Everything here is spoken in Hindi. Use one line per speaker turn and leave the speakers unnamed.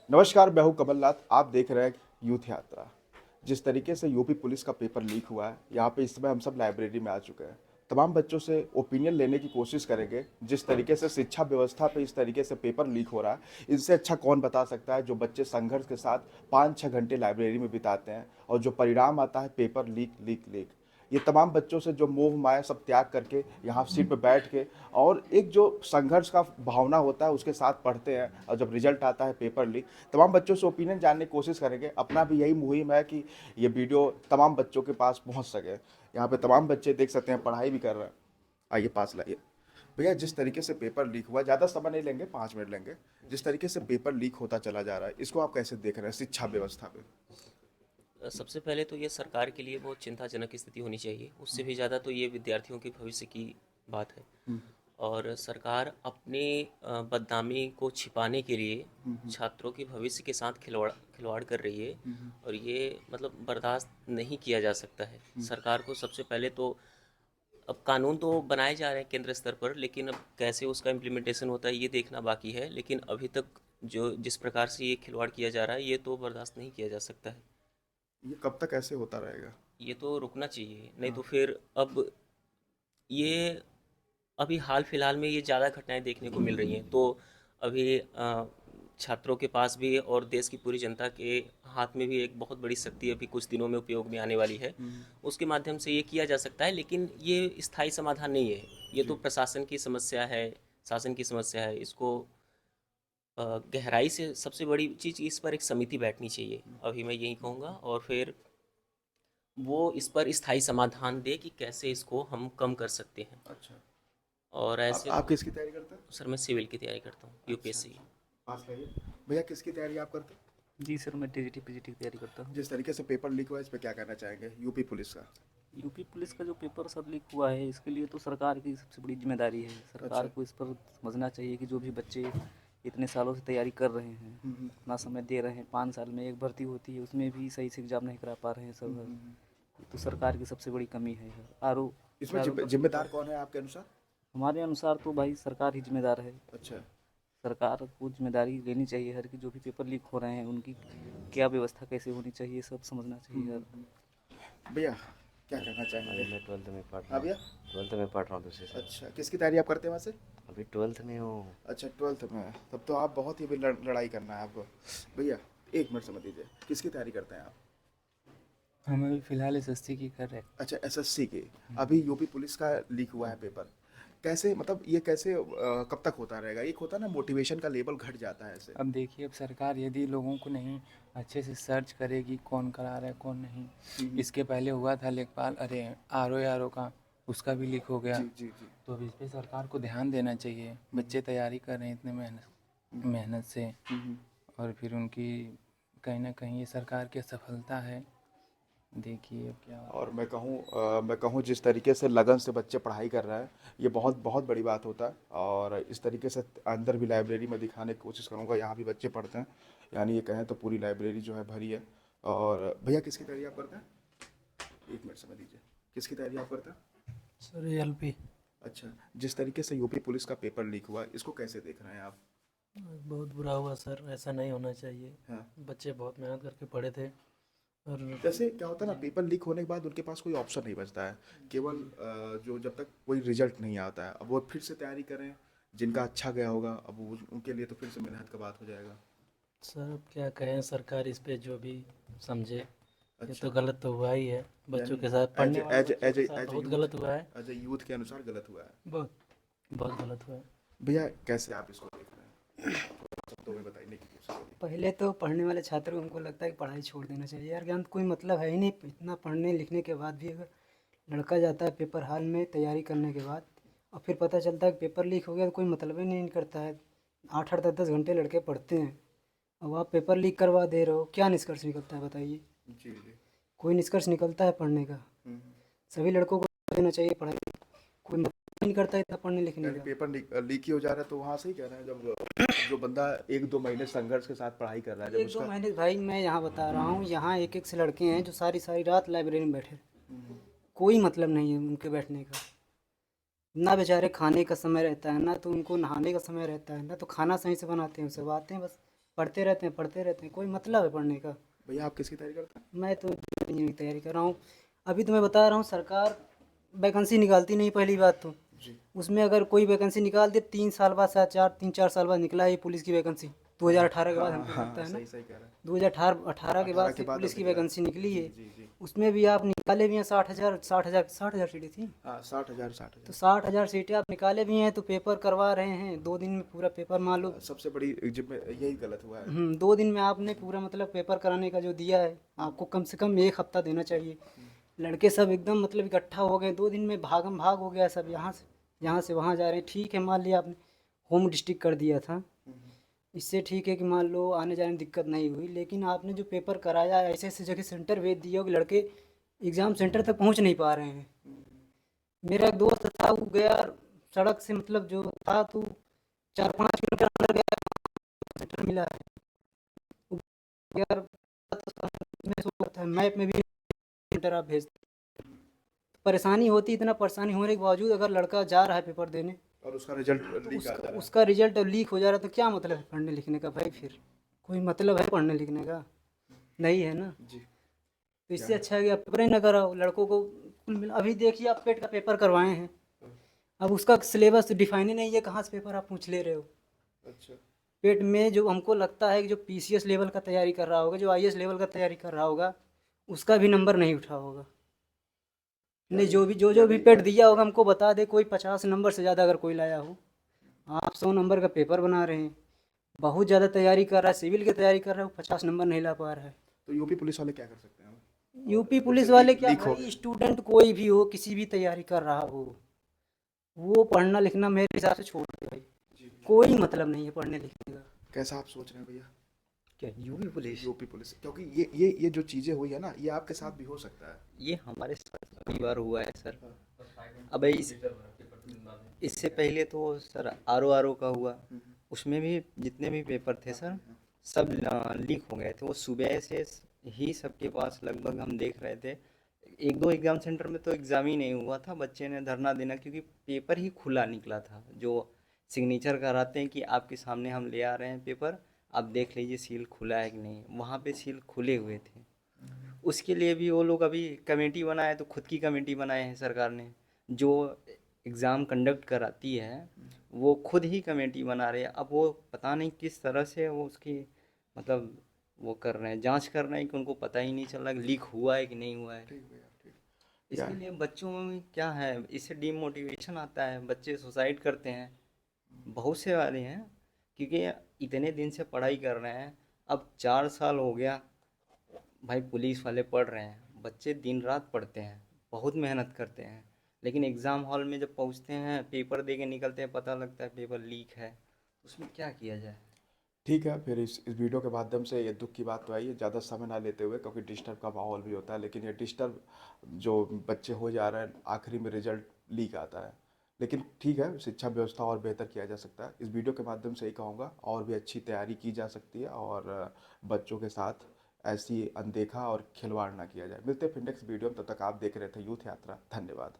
नमस्कार, मैं हूं कमलनाथ। आप देख रहे हैं यूथ यात्रा। जिस तरीके से यूपी पुलिस का पेपर लीक हुआ है, यहाँ पे इस समय हम सब लाइब्रेरी में आ चुके हैं। तमाम बच्चों से ओपिनियन लेने की कोशिश करेंगे। जिस तरीके से शिक्षा व्यवस्था पे इस तरीके से पेपर लीक हो रहा है, इससे अच्छा कौन बता सकता है, जो बच्चे संघर्ष के साथ 5-6 घंटे लाइब्रेरी में बिताते हैं और जो परिणाम आता है पेपर लीक लीक लीक। ये तमाम बच्चों से जो मोह माया सब त्याग करके यहाँ सीट पर बैठ के और एक जो संघर्ष का भावना होता है उसके साथ पढ़ते हैं, और जब रिजल्ट आता है पेपर लीक, तमाम बच्चों से ओपिनियन जानने की कोशिश करेंगे। अपना भी यही मुहिम है कि ये वीडियो तमाम बच्चों के पास पहुंच सके। यहाँ पे तमाम बच्चे देख सकते हैं, पढ़ाई भी कर रहे हैं। आइए पास लाइए। भैया, जिस तरीके से पेपर लीक हुआ, ज़्यादा समय नहीं लेंगे, 5 मिनट लेंगे। जिस तरीके से पेपर लीक होता चला जा रहा है, इसको आप कैसे देख रहे हैं शिक्षा व्यवस्था पे?
सबसे पहले तो ये सरकार के लिए बहुत चिंताजनक स्थिति होनी चाहिए। उससे भी ज़्यादा तो ये विद्यार्थियों के भविष्य की बात है। और सरकार अपने बदनामी को छिपाने के लिए छात्रों के भविष्य के साथ खिलवाड़ खिलवाड़ कर रही है। और ये मतलब बर्दाश्त नहीं किया जा सकता है। सरकार को सबसे पहले तो अब कानून तो बनाए जा रहे हैं केंद्र स्तर पर, लेकिन अब कैसे उसका इम्प्लीमेंटेशन होता है ये देखना बाकी है। लेकिन अभी तक जो जिस प्रकार से ये खिलवाड़ किया जा रहा है ये तो बर्दाश्त नहीं किया जा सकता है।
ये कब तक ऐसे होता रहेगा?
ये तो रुकना चाहिए, नहीं
हाँ।
तो फिर अब ये अभी हाल फिलहाल में ये ज़्यादा घटनाएं देखने को मिल रही हैं। तो अभी छात्रों के पास भी और देश की पूरी जनता के हाथ में भी एक बहुत बड़ी शक्ति अभी कुछ दिनों में उपयोग में आने वाली है। उसके माध्यम से ये किया जा सकता है, लेकिन ये स्थायी समाधान नहीं है। ये तो
जी।
प्रशासन की समस्या है, शासन की समस्या है। इसको गहराई से सबसे बड़ी चीज़ इस पर एक समिति बैठनी चाहिए, अभी मैं यही कहूँगा। और फिर वो इस पर स्थायी समाधान दे कि कैसे इसको हम कम कर सकते हैं।
अच्छा।
और ऐसे
आप किसकी तैयारी करते हैं?
सर मैं सिविल की तैयारी करता हूँ,
अच्छा
यूपीएससी।
अच्छा। पास लाइए। भैया, किसकी तैयारी आप करते हैं?
जी सर, मैं टीजीटी पीजीटी की तैयारी करता हूँ।
जिस तरीके से पेपर लीक हुआ है, इस पे क्या कहना चाहेंगे यूपी पुलिस का?
यूपी पुलिस का जो पेपर सब लीक हुआ है, इसके लिए तो सरकार की सबसे बड़ी जिम्मेदारी है। सरकार
अच्छा।
को इस पर समझना चाहिए कि जो भी बच्चे इतने सालों से तैयारी कर रहे हैं, अपना समय दे रहे हैं, 5 साल में एक भर्ती होती है, उसमें भी सही से एग्ज़ाम नहीं करा पा रहे हैं सब। ये तो सरकार की सबसे बड़ी कमी है। आर
इसमें
ओ
जिम्मेदार कौन है आपके अनुसार?
हमारे अनुसार तो भाई सरकार ही जिम्मेदार है।
अच्छा।
सरकार को जिम्मेदारी लेनी चाहिए हर, कि जो भी पेपर लीक हो रहे हैं उनकी क्या व्यवस्था कैसे होनी चाहिए, सब समझना चाहिए हर।
भैया, क्या कहना चाहेंगे?
अभी मैं ट्वेल्थ में पढ़ रहा
हाँ
हूँ।
भैया।
ट्वेल्थ में पढ़ रहा हूँ दूसरे साल।
अच्छा, किसकी तैयारी आप करते हैं वहाँ से?
अभी ट्वेल्थ में हूँ।
अच्छा, 12th में है। तब तो आप बहुत ही अभी लड़ाई करना है आपको। भैया, 1 मिनट समझ दीजिए, किसकी तैयारी करते हैं आप?
हम अभी फ़िलहाल एसएससी की कर रहे हैं।
अच्छा, एसएससी की। अभी यूपी पुलिस का लीक हुआ है पेपर। कैसे, मतलब ये कैसे कब तक होता रहेगा? एक होता है ना, मोटिवेशन का लेवल घट जाता है ऐसे।
अब देखिए, अब सरकार यदि लोगों को नहीं अच्छे से सर्च करेगी कौन करा रहा है कौन नहीं। इसके पहले हुआ था लेखपाल, अरे आर ओ का, उसका भी लीक हो गया।
जी जी जी।
तो अब इस पे सरकार को ध्यान देना चाहिए। बच्चे तैयारी कर रहे हैं इतने मेहनत मेहनत से, और फिर उनकी कहीं ना कहीं ये सरकार की असफलता है। देखिए अब क्या होता
और मैं कहूँ जिस तरीके से लगन से बच्चे पढ़ाई कर रहे हैं, ये बहुत बहुत बड़ी बात होता है। और इस तरीके से अंदर भी लाइब्रेरी में दिखाने की कोशिश करूँगा, यहाँ भी बच्चे पढ़ते हैं। यानी ये कहें तो पूरी लाइब्रेरी जो है भरी है। और भैया, किसकी तैयारी आप करते हैं? 1 मिनट समझ दीजिए, किसकी तैयारी आप करते हैं?
Sir LP.
अच्छा। जिस तरीके से यूपी पुलिस का पेपर लीक हुआ, इसको कैसे देख रहे हैं आप?
बहुत बुरा हुआ सर, ऐसा नहीं होना चाहिए।
हाँ।
बच्चे बहुत मेहनत करके पढ़े थे। और
जैसे क्या होता है ना, पेपर लीक होने के बाद उनके पास कोई ऑप्शन नहीं बचता है। केवल जो जब तक कोई रिजल्ट नहीं आता है, अब वो फिर से तैयारी करें। जिनका अच्छा गया होगा, अब उनके लिए तो फिर से मेहनत का बात हो जाएगा।
सर अब क्या कहें, सरकार इस पे जो भी समझे। ये
अच्छा।
तो गलत तो हुआ ही है, बच्चों
यानी
के साथ, पढ़ने वाले
एज
बच्चों
एज
के साथ
एज
बहुत
यूथ,
गलत हुआ है।
एज ए यूथ के अनुसार गलत हुआ है।
बहुत बहुत गलत हुआ है।
भैया, कैसे आप इसको देख रहे हैं? शब्दों में बताइए कि कोशिश करिए।
पहले तो पढ़ने वाले छात्र को उनको लगता है कि पढ़ाई छोड़ देना चाहिए यार, ज्ञान कोई मतलब है ही नहीं। इतना पढ़ने लिखने के बाद भी अगर लड़का जाता है पेपर हॉल में तैयारी करने के बाद, और फिर पता चलता है कि पेपर लीक हो गया, तो कोई मतलब ही नहीं करता है। 8-8 10-10 घंटे लड़के पढ़ते हैं, अब आप पेपर लीक करवा दे रहे हो, क्या निष्कर्ष निकलता है बताइए?
जी जी।
कोई निष्कर्ष निकलता है पढ़ने का?
हम्म।
सभी लड़कों को देना चाहिए पढ़ाई, कोई मतलब नहीं करता है इतना पढ़ने लिखने
यानी
का।
पेपर लीक ही हो जा रहा है, तो वहाँ से ही कह रहे हैं, जब जो बंदा 1-2 महीने संघर्ष के साथ पढ़ाई कर रहा है, जब
एक दो
उसका।
महीने भाई, मैं यहाँ बता रहा हूँ, यहाँ एक एक से लड़के हैं जो सारी सारी रात लाइब्रेरी में बैठे, कोई मतलब नहीं है उनके बैठने का। ना बेचारे खाने का समय रहता है, ना तो उनको नहाने का समय रहता है, ना तो खाना सही से बनाते हैं। सब आते हैं बस पढ़ते रहते हैं, कोई मतलब है पढ़ने का।
भैया आप किसकी तैयारी करते हैं?
मैं तो इंजीनियरिंग की तैयारी कर रहा हूँ। अभी तो मैं बता रहा हूँ, सरकार वैकेंसी निकालती नहीं, पहली बात तो।
जी।
उसमें अगर कोई वैकेंसी निकाल दे 3 साल बाद, शायद 3-4 साल बाद निकला है ये पुलिस की वैकेंसी। 2018 के बाद हमको लगता है ना,
सही सही कह रहे हैं।
2018 के
18
बाद
के
से
बाद
पुलिस
अब
की
निकला है।
वैकेंसी निकली है।
जी जी।
उसमें भी आप निकाले भी हैं 60,000 सीटें थी।
हाँ 60,000
तो
60,000।
60,000 सीटें आप निकाले भी हैं, तो पेपर करवा रहे हैं 2 दिन में पूरा पेपर, मान लो।
सबसे बड़ी जिम्मे यही गलत हुआ है।
2 दिन में आपने पूरा मतलब पेपर कराने का जो दिया है, आपको कम से कम 1 हफ्ता देना चाहिए। लड़के सब एकदम मतलब इकट्ठा हो गए, 2 दिन में भागम भाग हो गया सब, यहाँ से वहाँ जा रहे हैं। ठीक है, मान लिया आपने होम डिस्ट्रिक्ट कर दिया था, इससे ठीक है कि मान लो आने जाने में दिक्कत नहीं हुई। लेकिन आपने जो पेपर कराया, ऐसे ऐसे जगह सेंटर भेज दिया कि लड़के एग्ज़ाम सेंटर तक पहुँच नहीं पा रहे हैं। मेरा एक दोस्त था, वो गया सड़क से, मतलब जो था तो 4-5 किलोमीटर अंदर गया, सेंटर मिला है। वो यार तो समझ में सोच था, मैप में भी सेंटर आप भेज, परेशानी होती, इतना परेशानी होने के बावजूद अगर लड़का जा रहा है पेपर देने,
और उसका रिजल्ट
तो
लीक आता है।
उसका रिजल्ट लीक हो जा रहा है, तो क्या मतलब है पढ़ने लिखने का भाई? फिर कोई मतलब है पढ़ने लिखने का? नहीं है ना।
जी।
तो इससे अच्छा है कि आप पेपर ही ना कराओ लड़कों को। कुल मिला, अभी देखिए आप पेट का पेपर करवाए हैं, अब उसका सिलेबस डिफाइन ही नहीं है, कहाँ से पेपर आप पूछ ले रहे हो?
अच्छा।
पेट में जो हमको लगता है कि जो पीसीएस लेवल का तैयारी कर रहा होगा, जो आईएएस लेवल का तैयारी कर रहा होगा, उसका भी नंबर नहीं उठा होगा। नहीं, जो भी पेट दिया होगा, हमको बता दे कोई 50 नंबर से ज़्यादा अगर कोई लाया हो। आप 100 नंबर का पेपर बना रहे हैं, बहुत ज़्यादा तैयारी कर रहा है, सिविल की तैयारी कर रहा है, वो 50 नंबर नहीं ला पा रहा है।
तो यूपी पुलिस वाले क्या कर सकते हैं?
यूपी पुलिस
जैसे
वाले
लीक
क्या
लीक हो
भाई, स्टूडेंट कोई भी हो, किसी भी तैयारी कर रहा हो, वो पढ़ना लिखना मेरे हिसाब से छोड़ दे भाई। कोई मतलब नहीं है पढ़ने लिखने का।
कैसा आप सोच रहे हैं भैया?
क्या यूपी पुलिस?
यूपी पुलिस, क्योंकि ये जो चीज़ें हुई है ना, ये आपके साथ भी हो सकता है।
ये हमारे साथ कई बार हुआ है सर। अब इससे पहले तो सर आर ओ का हुआ, उसमें भी जितने भी पेपर थे सर, सब लीक हो गए थे। वो सुबह से ही सबके पास लगभग हम देख रहे थे। 1-2 एग्ज़ाम सेंटर में तो एग्ज़ाम ही नहीं हुआ था, बच्चे ने धरना देना, क्योंकि पेपर ही खुला निकला था। जो सिग्नेचर कराते हैं कि आपके सामने हम ले आ रहे हैं पेपर, आप देख लीजिए सील खुला है कि नहीं, वहाँ पे सील खुले हुए थे। उसके लिए भी वो लोग अभी कमेटी बनाए, तो खुद की कमेटी बनाए हैं सरकार ने। जो एग्ज़ाम कंडक्ट कराती है वो खुद ही कमेटी बना रहे हैं। अब वो पता नहीं किस तरह से वो उसकी मतलब वो कर रहे हैं, जांच कर रहे हैं, कि उनको पता ही नहीं चल रहा कि लीक हुआ है कि नहीं हुआ है।
ठीक भैया, ठीक।
इसके लिए बच्चों में क्या है, इससे डीमोटिवेशन आता है, बच्चे सुसाइड करते हैं, बहुत से वाले हैं, क्योंकि इतने दिन से पढ़ाई कर रहे हैं। अब 4 साल हो गया भाई, पुलिस वाले पढ़ रहे हैं, बच्चे दिन रात पढ़ते हैं, बहुत मेहनत करते हैं, लेकिन एग्ज़ाम हॉल में जब पहुंचते हैं, पेपर दे के निकलते हैं, पता लगता है पेपर लीक है। उसमें क्या किया जाए?
ठीक है, फिर इस वीडियो के माध्यम से ये दुख की बात तो आई है, ज़्यादा समय ना लेते हुए, क्योंकि डिस्टर्ब का माहौल भी होता है, लेकिन ये डिस्टर्ब जो बच्चे हो जा रहे हैं, आखिरी में रिजल्ट लीक आता है। लेकिन ठीक है, शिक्षा व्यवस्था और बेहतर किया जा सकता है। इस वीडियो के माध्यम से ही कहूँगा, और भी अच्छी तैयारी की जा सकती है, और बच्चों के साथ ऐसी अनदेखा और खिलवाड़ ना किया जाए। मिलते हैं फिर नेक्स्ट वीडियो में, तब तक आप देख रहे थे यूथ यात्रा। धन्यवाद।